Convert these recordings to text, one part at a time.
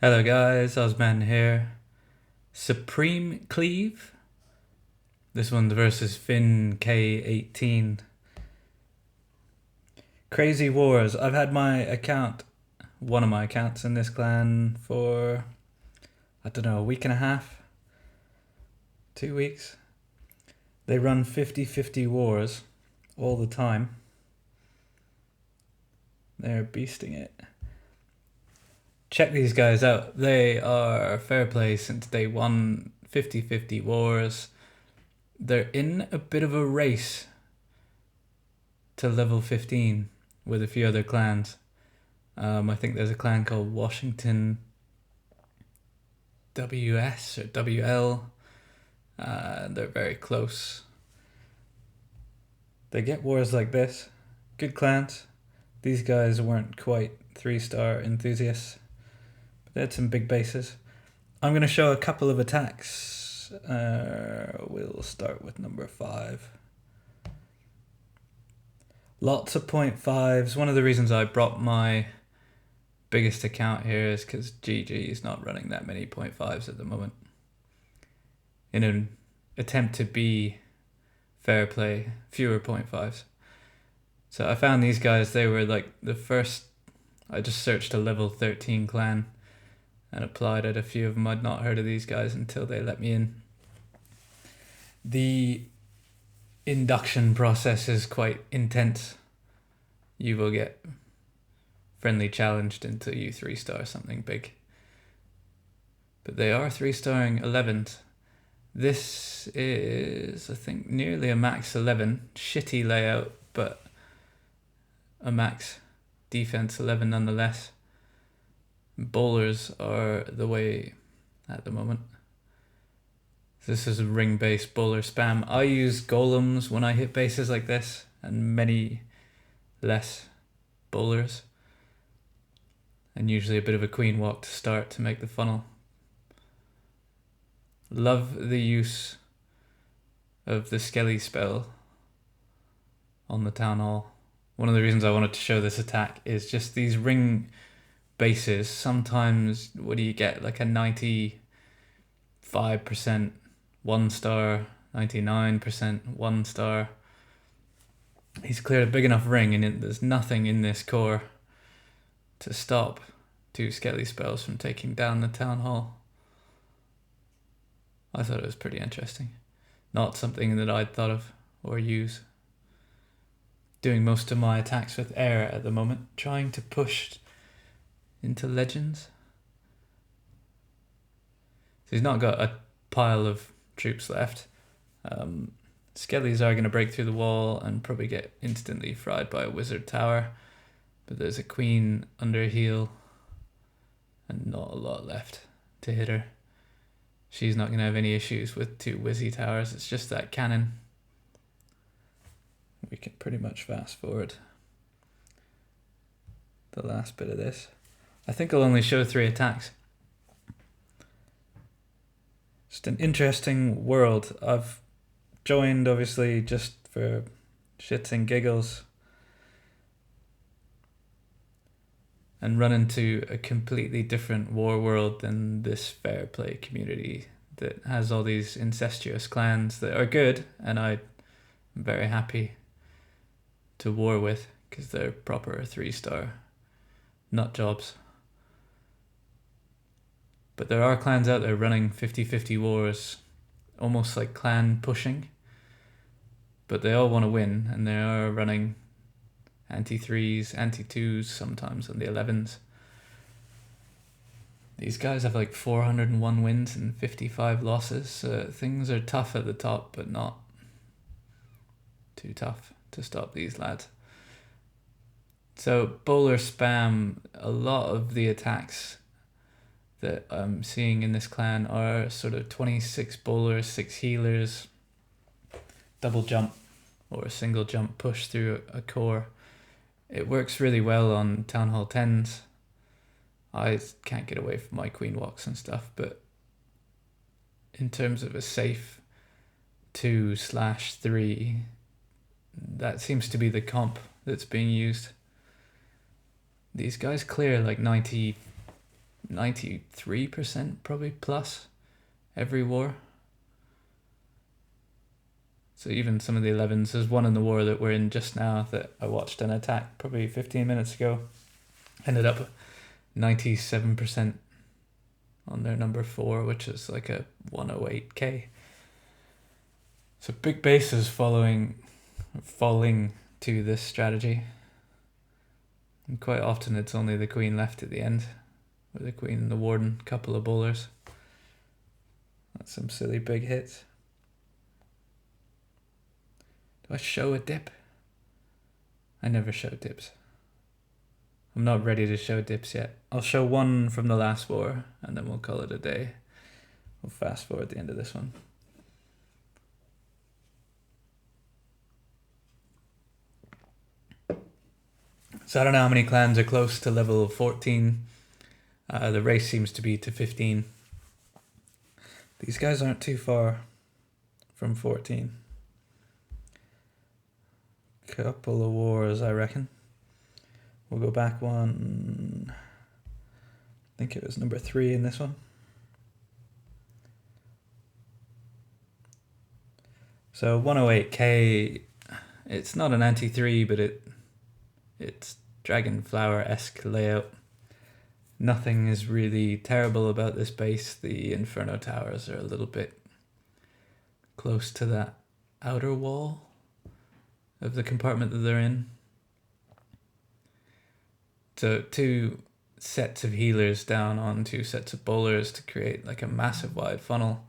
Hello guys, Ozman here. Supreme Cleave. This one's versus Finn K18. Crazy Wars. I've had one of my accounts in this clan for, I don't know, a week and a half? 2 weeks? They run 50-50 wars all the time. They're beasting it. Check these guys out. They are fair play since day one. 50-50 wars. They're in a bit of a race to level 15 with a few other clans. I think there's a clan called Washington WS or WL. They're very close. They get wars like this. Good clans. These guys weren't quite 3-star enthusiasts, but they had some big bases. I'm going to show a couple of attacks. We'll start with number 5. Lots of 0.5s. One of the reasons I brought my biggest account here is because GG is not running that many 0.5s at the moment. In an attempt to be fair play, fewer 0.5s. So I found these guys, they were like the first. I just searched a level 13 clan and applied at a few of them. I'd not heard of these guys until they let me in. The induction process is quite intense. You will get friendly challenged until you 3-star something big. But they are 3-starring 11s. This is, I think, nearly a max 11. Shitty layout, but a max defense 11 nonetheless. Bowlers are the way at the moment. This is a ring-based bowler spam. I use golems when I hit bases like this, and many less bowlers. And usually a bit of a queen walk to start to make the funnel. Love the use of the Skelly spell on the Town Hall. One of the reasons I wanted to show this attack is just these ring bases. Sometimes, what do you get? Like a 95% 1-star, 99% 1-star. He's cleared a big enough ring and there's nothing in this core to stop 2 Skelly spells from taking down the Town Hall. I thought it was pretty interesting. Not something that I'd thought of or use. Doing most of my attacks with air at the moment, trying to push into legends. So he's not got a pile of troops left. Skellies are going to break through the wall and probably get instantly fried by a wizard tower. But there's a queen under heel and not a lot left to hit her. She's not going to have any issues with 2 wizzy towers. It's just that cannon. We can pretty much fast forward the last bit of this. I think I'll only show 3 attacks. Just an interesting world. I've joined obviously just for shits and giggles and run into a completely different war world than this fair play community that has all these incestuous clans that are good, and I'm very happy to war with because they're proper 3-star nut jobs. But there are clans out there running 50-50 wars, almost like clan pushing, but they all want to win, and they are running anti-3s, anti-2s, sometimes on the 11s. These guys have like 401 wins and 55 losses, so things are tough at the top, but not too tough to stop these lads. So bowler spam, a lot of the attacks that I'm seeing in this clan are sort of 26 bowlers, 6 healers, double jump or a single jump push through a core. It works really well on Town Hall 10s. I can't get away from my queen walks and stuff, but in terms of a safe 2/3, that seems to be the comp that's being used. These guys clear like 90 93% probably plus every war. So even some of the 11s, there's one in the war that we're in just now that I watched an attack probably 15 minutes ago. Ended up 97% on their number 4, which is like a 108k. So big bases falling to this strategy. And quite often it's only the queen left at the end, with the queen and the warden, couple of bowlers. That's some silly big hits. Do I show a dip? I never show dips. I'm not ready to show dips yet. I'll show one from the last war and then we'll call it a day. We'll fast forward the end of this one. So I don't know how many clans are close to level 14. The race seems to be to 15. These guys aren't too far from 14. Couple of wars, I reckon. We'll go back one. I think it was number 3 in this one. So 108k, it's not an anti-3, but it's Dragonflower-esque layout. Nothing is really terrible about this base. The Inferno Towers are a little bit close to that outer wall of the compartment that they're in. So 2 sets of healers down on 2 sets of bowlers to create like a massive wide funnel.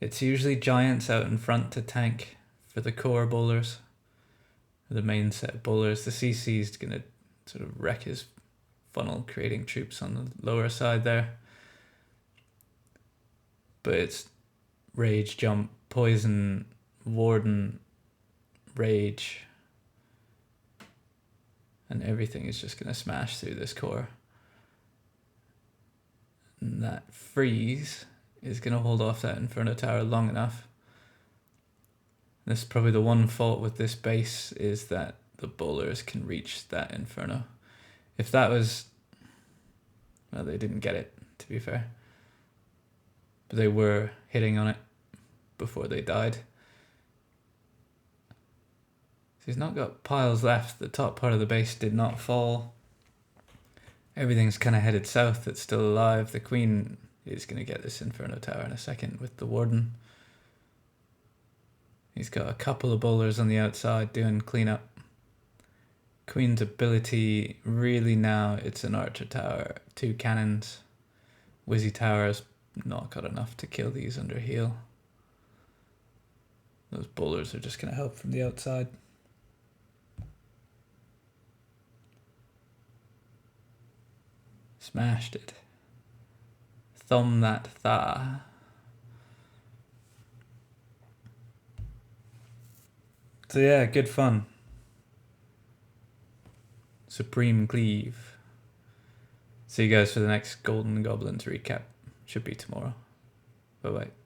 It's usually giants out in front to tank for the core bowlers. The main set of bowlers. The CC is going to sort of wreck his funnel, creating troops on the lower side there. But it's Rage, Jump, Poison, Warden, Rage, and everything is just going to smash through this core. And that freeze is going to hold off that Inferno Tower long enough. This is probably the one fault with this base, is that the bowlers can reach that Inferno. If that was... well, they didn't get it, to be fair. But they were hitting on it before they died. So he's not got piles left. The top part of the base did not fall. Everything's kind of headed south. It's still alive. The queen is going to get this Inferno Tower in a second with the warden. He's got a couple of bowlers on the outside doing cleanup. Queen's ability, really now, it's an archer tower, 2 cannons. Wizzy Tower's not got enough to kill these under heal. Those bowlers are just going to help from the outside. Smashed it. Thumb that tha. So yeah, good fun. Supreme Cleave. See you guys for the next Golden Goblins recap. Should be tomorrow. Bye bye.